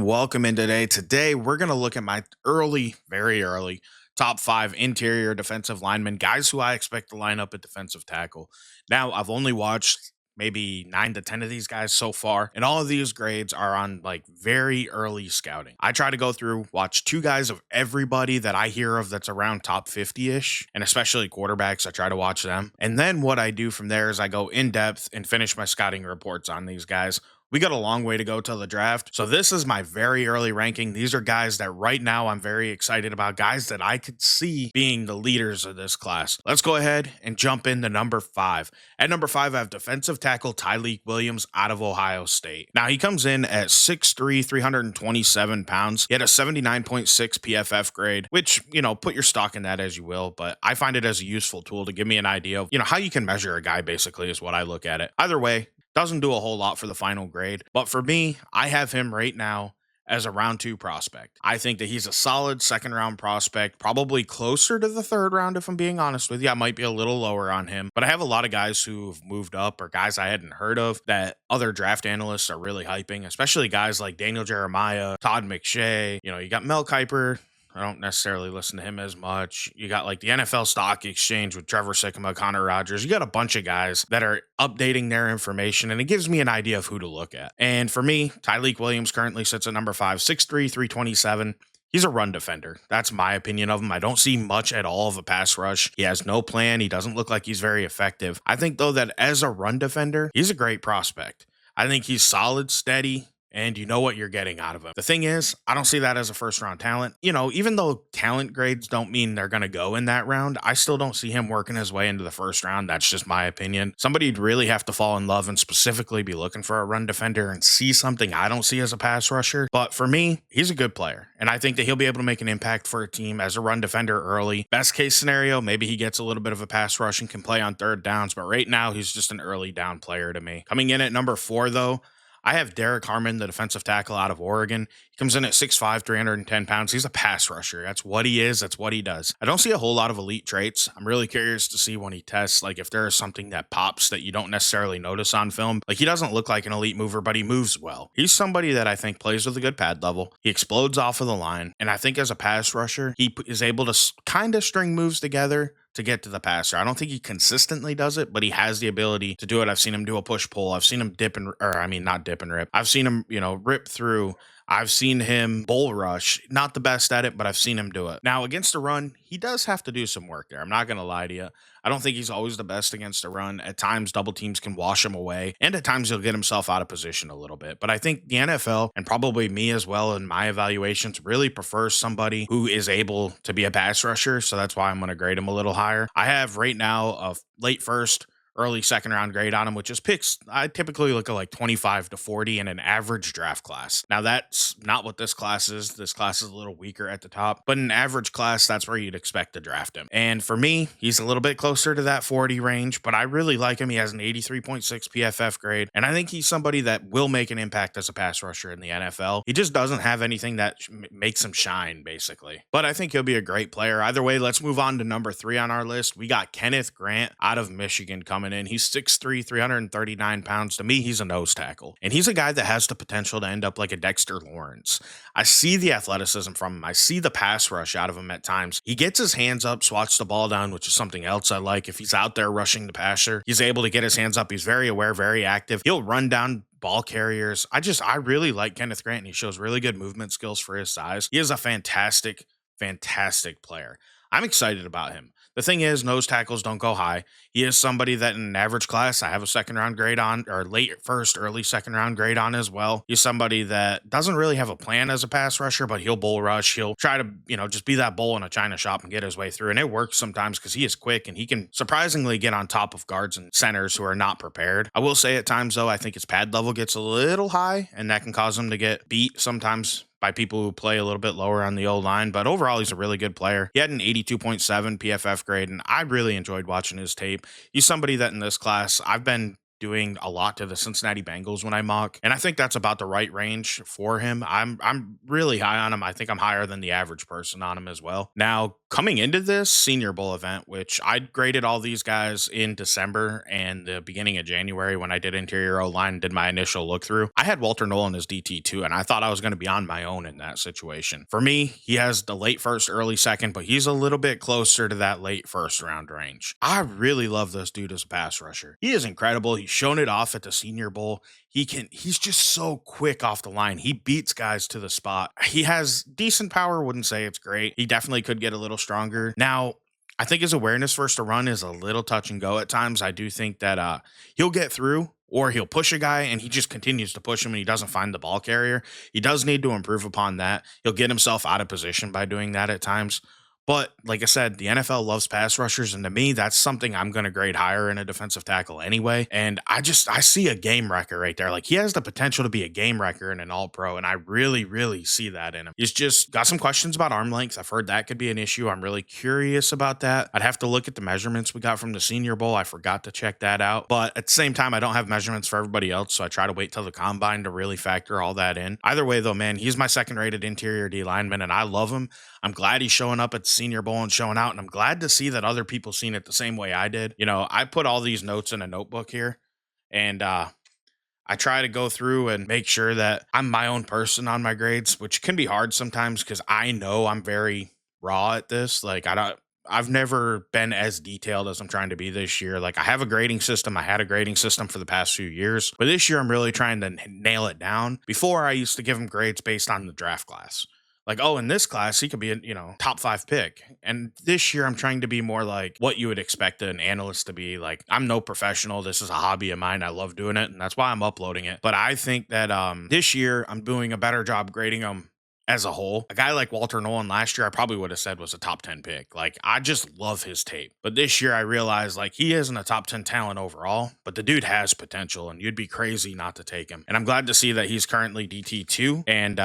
everyone? Welcome in today. Today, we're going to look at my early, very early top five interior defensive linemen, guys who I expect to line up at defensive tackle. Now, I've only watched maybe 9 to 10 of these guys so far, and all of these grades are on like very early scouting. I try to go through, watch two guys of everybody that I hear of that's around top 50 ish, and especially quarterbacks. I try to watch them. And then what I do from there is I go in depth and finish my scouting reports on these guys. We got a long way to go till the draft. So this is my very early ranking. These are guys that right now I'm very excited about, guys that I could see being the leaders of this class. Let's go ahead and jump into number five. At number five, I have defensive tackle Tyleik Williams out of Ohio State. Now he comes in at 6'3", 327 pounds. He had a 79.6 PFF grade, which, put your stock in that as you will, but I find it as a useful tool to give me an idea of, how you can measure a guy basically is what I look at it. Either way, doesn't do a whole lot for the final grade, but for me, I have him right now as a round two prospect. I think that he's a solid second round prospect, probably closer to the third round, if I'm being honest with you. I might be a little lower on him, but I have a lot of guys who've moved up or guys I hadn't heard of that other draft analysts are really hyping, especially guys like Daniel Jeremiah, Todd McShay. You got Mel Kiper. I don't necessarily listen to him as much. You got like the NFL Stock Exchange with Trevor Sikkema, Connor Rogers. You got a bunch of guys that are updating their information, and it gives me an idea of who to look at. And for me, Tyleik Williams currently sits at number five, 6'3", 327. He's a run defender. That's my opinion of him. I don't see much at all of a pass rush. He has no plan. He doesn't look like he's very effective. I think, though, that as a run defender, he's a great prospect. I think he's solid, steady, and you know what you're getting out of him. The thing is, I don't see that as a first round talent. Even though talent grades don't mean they're going to go in that round, I still don't see him working his way into the first round. That's just my opinion. Somebody'd really have to fall in love and specifically be looking for a run defender and see something I don't see as a pass rusher. But for me, he's a good player. And I think that he'll be able to make an impact for a team as a run defender early. Best case scenario, maybe he gets a little bit of a pass rush and can play on third downs. But right now, he's just an early down player to me. Coming in at number four, though, I have Derek Harmon, the defensive tackle out of Oregon. He comes in at 6'5", 310 pounds. He's a pass rusher. That's what he is. That's what he does. I don't see a whole lot of elite traits. I'm really curious to see when he tests, like if there is something that pops that you don't necessarily notice on film. Like he doesn't look like an elite mover, but he moves well. He's somebody that I think plays with a good pad level. He explodes off of the line. And I think as a pass rusher, he is able to kind of string moves together to get to the passer. I don't think he consistently does it, but he has the ability to do it. I've seen him do a push pull. I've seen him not dip and rip. I've seen him, rip through. I've seen him bull rush. Not the best at it, but I've seen him do it. Now, against the run, he does have to do some work there. I'm not going to lie to you. I don't think he's always the best against the run. At times, double teams can wash him away, and at times he'll get himself out of position a little bit. But I think the NFL, and probably me as well in my evaluations, really prefers somebody who is able to be a pass rusher, so that's why I'm going to grade him a little higher. I have right now a late first, early second round grade on him, which is picks. I typically look at like 25 to 40 in an average draft class. Now, that's not what this class is. This class is a little weaker at the top, but in an average class, that's where you'd expect to draft him. And for me, he's a little bit closer to that 40 range, but I really like him. He has an 83.6 PFF grade, and I think he's somebody that will make an impact as a pass rusher in the NFL. He just doesn't have anything that makes him shine, basically. But I think he'll be a great player. Either way, let's move on to number three on our list. We got Kenneth Grant out of Michigan coming in. He's 6'3", 339 pounds. To me, he's a nose tackle. And he's a guy that has the potential to end up like a Dexter Lawrence. I see the athleticism from him. I see the pass rush out of him at times. He gets his hands up, swats the ball down, which is something else I like. If he's out there rushing the passer, he's able to get his hands up. He's very aware, very active. He'll run down ball carriers. I really like Kenneth Grant, and he shows really good movement skills for his size. He is a fantastic player. I'm excited about him. The thing is, nose tackles don't go high. He is somebody that in an average class, I have a second round grade on, or late first, early second round grade on as well. He's somebody that doesn't really have a plan as a pass rusher, but he'll bull rush. He'll try to, just be that bull in a china shop and get his way through. And it works sometimes because he is quick and he can surprisingly get on top of guards and centers who are not prepared. I will say at times, though, I think his pad level gets a little high, and that can cause him to get beat sometimes by people who play a little bit lower on the O-line, but overall, he's a really good player. He had an 82.7 PFF grade, and I really enjoyed watching his tape. He's somebody that in this class, I've been doing a lot to the Cincinnati Bengals when I mock, and I think that's about the right range for him. I'm really high on him. I think I'm higher than the average person on him as well. Now, coming into this Senior Bowl event, which I graded all these guys in December and the beginning of January when I did interior O line and did my initial look through, I had Walter Nolan as DT2, and I thought I was going to be on my own in that situation. For me, he has the late first, early second, but he's a little bit closer to that late first round range. I really love this dude as a pass rusher. He is incredible. He's shown it off at the Senior Bowl. He's just so quick off the line. He beats guys to the spot. He has decent power, wouldn't say it's great. He definitely could get a little stronger. Now, I think his awareness first to run is a little touch and go at times. I do think that he'll get through, or he'll push a guy and he just continues to push him and he doesn't find the ball carrier. He does need to improve upon that. He'll get himself out of position by doing that at times. But like I said, the NFL loves pass rushers, and to me, that's something I'm going to grade higher in a defensive tackle anyway. And I see a game wrecker right there. Like, he has the potential to be a game wrecker and an All Pro, and I really, really see that in him. He's just got some questions about arm length. I've heard that could be an issue. I'm really curious about that. I'd have to look at the measurements we got from the Senior Bowl. I forgot to check that out. But at the same time, I don't have measurements for everybody else, so I try to wait till the combine to really factor all that in. Either way, though, man, he's my second-rated interior D lineman, and I love him. I'm glad he's showing up at the Senior Bowl and showing out, and I'm glad to see that other people seen it the same way I did. You know, I put all these notes in a notebook here, and I try to go through and make sure that I'm my own person on my grades, which can be hard sometimes because I know I'm very raw at this. Like, I've never been as detailed as I'm trying to be this year. Like, I have a grading system. I had a grading system for the past few years, but this year I'm really trying to nail it down. Before, I used to give them grades based on the draft class. Like, oh, in this class, he could be a, top 5 pick. And this year, I'm trying to be more like what you would expect an analyst to be. Like, I'm no professional. This is a hobby of mine. I love doing it, and that's why I'm uploading it. But I think that this year, I'm doing a better job grading them as a whole. A guy like Walter Nolan last year, I probably would have said was a top 10 pick. Like, I just love his tape. But this year, I realized, like, he isn't a top 10 talent overall, but the dude has potential, and you'd be crazy not to take him. And I'm glad to see that he's currently DT2, and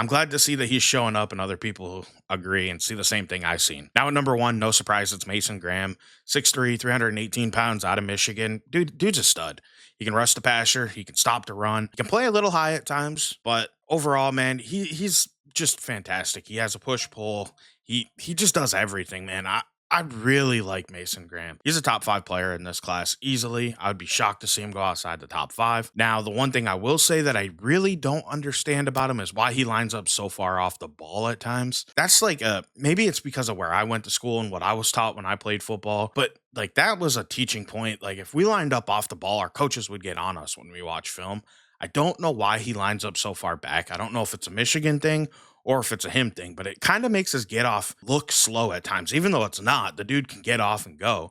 I'm glad to see that he's showing up and other people agree and see the same thing I've seen. Now at number 1, no surprise, it's Mason Graham, 6'3", 318 pounds, out of Michigan. Dude's a stud. He can rush the passer. He can stop the run. He can play a little high at times, but overall, man, he's just fantastic. He has a push-pull. He just does everything, man. I really like Mason Graham. He's a top 5 player in this class easily. I would be shocked to see him go outside the top 5. Now, the one thing I will say that I really don't understand about him is why he lines up so far off the ball at times. That's like maybe it's because of where I went to school and what I was taught when I played football, but like that was a teaching point. Like, if we lined up off the ball, our coaches would get on us when we watch film. I don't know why he lines up so far back. I don't know if it's a Michigan thing or if it's a him thing, but it kind of makes his get off look slow at times, even though it's not. The dude can get off and go.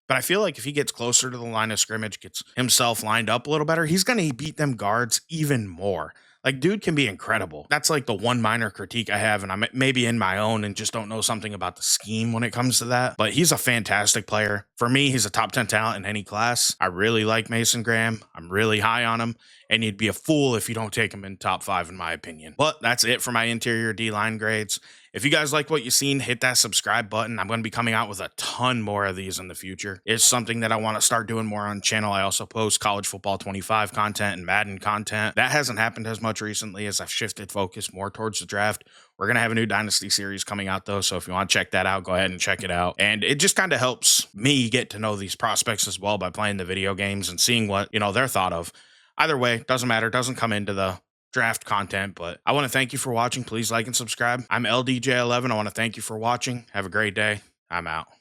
But I feel like if he gets closer to the line of scrimmage, gets himself lined up a little better, he's going to beat them guards even more. Like, dude can be incredible. That's like the one minor critique I have, and I'm maybe in my own and just don't know something about the scheme when it comes to that. But he's a fantastic player. For me, he's a top 10 talent in any class. I really like Mason Graham. I'm really high on him, and you'd be a fool if you don't take him in top 5, in my opinion. But that's it for my interior D-line grades. If you guys like what you've seen, hit that subscribe button. I'm going to be coming out with a ton more of these in the future. It's something that I want to start doing more on the channel. I also post college football 25 content and Madden content. That hasn't happened as much recently as I've shifted focus more towards the draft. We're going to have a new Dynasty series coming out, though, so if you want to check that out, go ahead and check it out. And it just kind of helps me get to know these prospects as well by playing the video games and seeing what, they're thought of. Either way, doesn't matter. Doesn't come into the draft content, but I want to thank you for watching. Please like and subscribe. I'm LDJ11. I want to thank you for watching. Have a great day. I'm out.